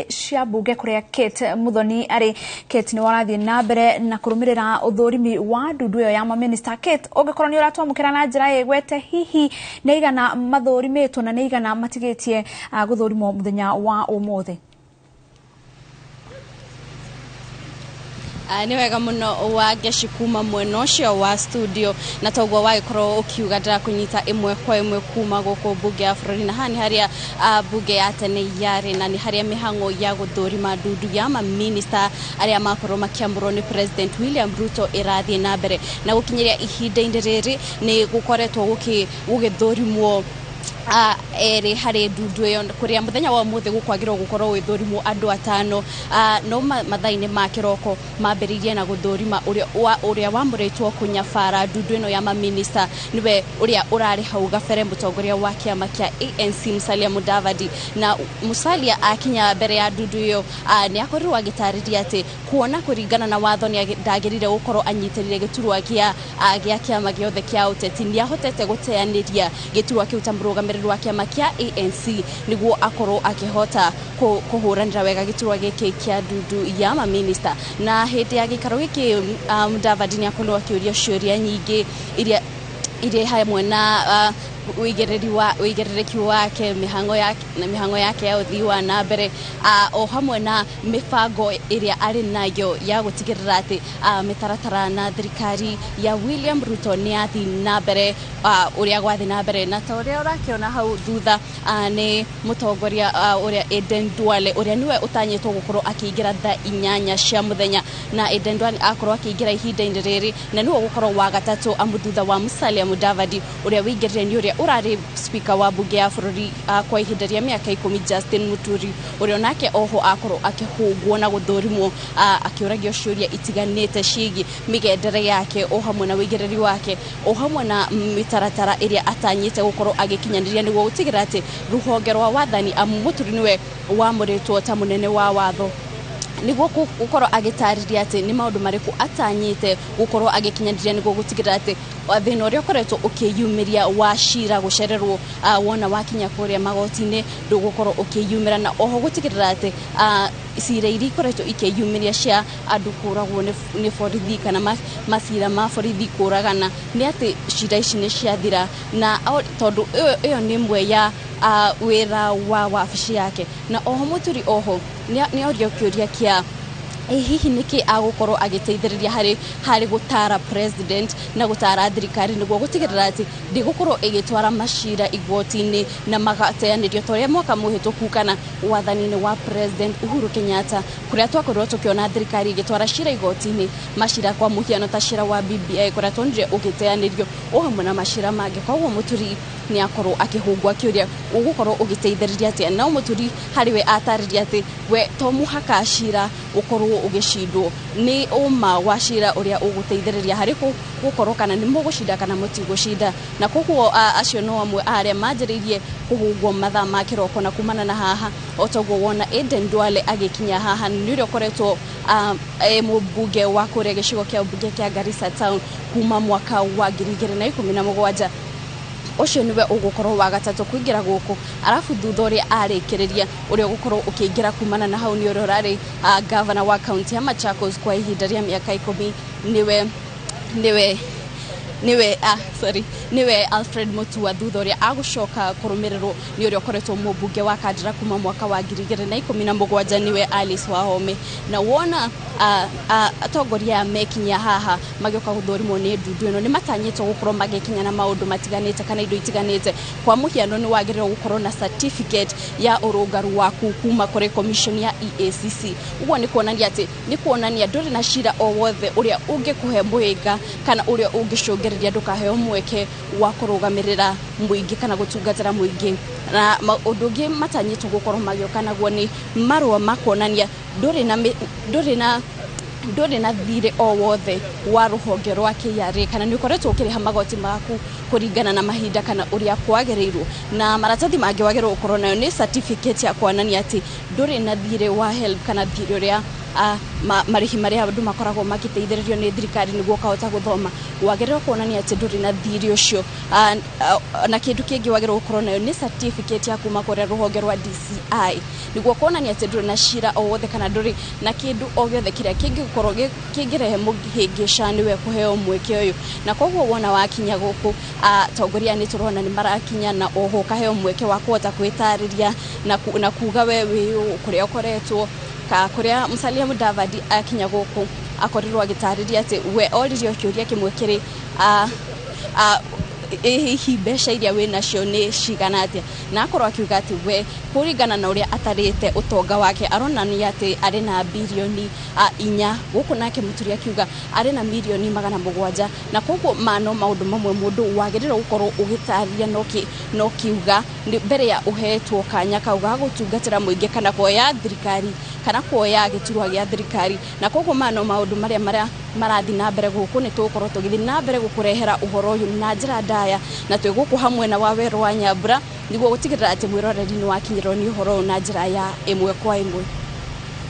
Shabunge kuria Kate Muthoni ari Kate ni warathie na mbere na kurumirira uthurimi wa ndundu yo ya mamĩnĩsta. Kate ungikorwo ni uratwamukira na njira yegwete hihi neigana mathurimitwo na neigana matigitie guthurimwo muthenya wa umuthi? Ni wega muno wageshi kuma mwena ucio wa studio na togwa wagikorwo ukiuga ndira kunyita imwe kwa imwe kuma guku bunge ya bururi na hani haria bunge ya tene yari na ni haria mihango ya guthurima ndundu ya mamĩnĩsta aria makorwo makiamurwo ni President William Ruto irathie na mbere na gukinyiria ihinda-ini riri ni gukoretwo gugithurimwo eri hari ndundu yo kuria muthenya wa umuthi gukwagirwo gukorwo withurimwo andu atano no mathaini ma kiroko mambiririe na guthurima uria wamuritwo kunyabara ndundu ino ya mamĩnĩsta niwe uria urari hau gabere mutongoria wa kiama kia ANC Musalia Mudavadi na Musalia akinya mbere ya ndundu yo ni akorirwo agitariria ati kuona kuringana na watho ni ndagirire gukorwo anyitirire giturwa gia kiama giothe kia uteti ni ahotete guteaniria giturwa kiu tamurugamira wa kiama kia ANC niguo akorwo akihota kuhuranira wega giturwa giki kia ndundu ya mamĩnĩsta na hindi ya gikaro giki Mudavadi ni akorwo akiuria ciuria nyingi iria hamwe na uigirereki wake mihango yake ya uthii wa na mbere o hamwe na mifango iria ari nayo ya gutigirira ati mitaratara na thirikari ya William Ruto ni athi na mbere uria gwathi na mbere na ta uria urakiona hau thutha ni mutongoria uria Eden Duale uria niwe utanyitwo gukorwo akiingira thaa 8 cia muthenya na Eden Duale akorwo akiingira ihinda-ini riri na niwe gukorwo wa gatatu amudutha wa Musalia Mudavadi uria wingirire ni uria urari speaker wa bunge ya bururi kwa ihinda ria miaka 10 Justin Muturi uria nake oho akorwo akihungwo na guthurimwo akiuragio ciuria itiganite ciigi migendere yake o hamwe na wigiriri wake o hamwe na mitaratara iria atanyite gukorwo agikinyaniria niguo gutigira ati ruhonge rwa wathani Muturi niwe wamuritwo ta munene wa watho niguo gukorwo agitariria ati ni maundu mariku atanyite gukorwo agikinyaniria niguo gutigira ati thina uria ukoretwo ukiyumiria wa cira gucererwo wona wakinya kuria magoti-ini ndugukorwo ukiyumira na oho gutigirira ati cira iri koretwo ikiyumiria cia andu kuragwo ni borithi kana macira ma borithi kuragana ni ati cira ici ni ciathira na tondu iyo ni mwe ya wira wa wabici yake na oho Muturi oho ni audio kiuria kia hihi niki agukorwo agiteithiriria hari gutara president na gutara thirikari niguo gutigirira ati ndigukorwo igitwara macira igoti-ini na magateanirio toria mwaka muhituku kana wathani-ini wa President Uhuru Kenyatta kuria twakorwo tukiona thirikari igitwara cira igoti-ini macira kwa muhiano ta cira wa BBI kuria tonire ugiteanirio o hamwe na macira mangi koguo Muturi ni akorwo akihungwa kiuria ugukorwo ugiteithiriria ati na Muturi hariwe atariria ati we to muhaka cira ukorwo ugishindwo ni uma wa cira uria uguteithiriria hari gukorwo kana ni mugucinda kana mutigushinda na koguo acio no amwe aria manjiririe kuhungwo mathaa ma kiroko na kumana na haha otoguo wona Eden Duale agikinya haha ni uria koretwo mubunge wa kuria gicigo kia bunge kia Garissa Town kuma mwaka wa 2017 ucio niwe ugukorwo wa gatatu kuingira guku arafu thutha uria arikiriria uria ugukorwo ukiingira kumana na hau ni uria urari governor wa county ya Machakos kwa ihinda ria miaka 10 niwe Alfred Mutua thutha uria agucoka kurumirirwo ni uria ukoretwo mubunge wa Kandara kuma mwaka wa 2017 niwe Alice Wahome na wona atongoria mekinya haha magioka guthurimwo ni ndundu ino ni matanyitwo gukorwo magikinya na maundu matiganite kana indo itiganite kwa muhiano ni wagirira gukorwo na certificate ya urungaru waku kuma kuri commission ya EACC uguo ni kuonania ati ni kuonania nduri na cira o wothe uria ungikuhe muinga kana uria ungicungiriria ndukaheo mweke wa kurugamirira muingi kana gutungatira muingi na undu ungi matanyitwo gukorwo magioka naguo ni marua makuonania nduri na thire o wothe wa ruhonge rwa KRA kana ni ukoretwo ukiriha magoti maku kuringana na mahinda kana uria kwagereirwo na maratathi mangĩ wagĩrĩirwo gũkorwo nayo ni certificate ya kuonania ati nduri na thire wa help kana thire uria marĩhi marĩa andũ makoragwo magĩteithĩrĩrio nĩ thirikari nĩguo kahota gũthoma wagĩrĩirwo kuonania atĩ ndũrĩ na thirĩ ũcio na kĩndũ kĩngĩ wagĩrĩirwo gũkorwo nayo nĩ certificate ya kuma kũrĩa rũhonge rwa DCI nĩguo kuonania atĩ ndũrĩ na cira o wothe kana ndũrĩ na kĩndũ o gĩothe kĩrĩa kĩngĩkorwo kĩngĩrehe mũhĩngĩca nĩwe kũheo mweke ũyũ na koguo wona wakinya gũkũ atongoria nĩ tũrona nĩ marakinya na oho kaheo mweke wa kũhota kwĩtarĩria na kuga we wĩ kũrĩa ũkoretwo kũrĩa Musalia Mudavadi akinya gũkũ akorirwo agĩtarĩria atĩ we oririo kĩũria kĩmwe kĩrĩ hihi mbeca iria wĩ nacio nĩ cigana atĩa na akorwo akiuga atĩ we kũringana na ũrĩa atarĩte ũtonga wake aronania atĩ arĩ na bilioni 4 gũkũ nake Mũturi akiuga arĩ na milioni 700 na koguo maũndũ mamwe mũndũ wagĩrĩirwo gũkorwo ũgĩtarĩria no kiuga mbere ya ũhetwo kanya kau ga gũtungatĩra mũingĩ kana kuoya thirikari kana kuoya gĩturwa gĩa thirikari na koguo maũndũ marĩa marathi na mbere gũkũ nĩ tũgũkorwo tũgĩthiĩ na mbere gũkũrehera ũhoro ũyũ na njĩra ndaya na twĩgũkũ hamwe na Waweru wa Nyambura nĩguo gũtigĩrĩra atĩ mwĩroreri nĩ wakinyĩrwo nĩ ũhoro na njĩra ya ĩmwe kwa ĩmwe.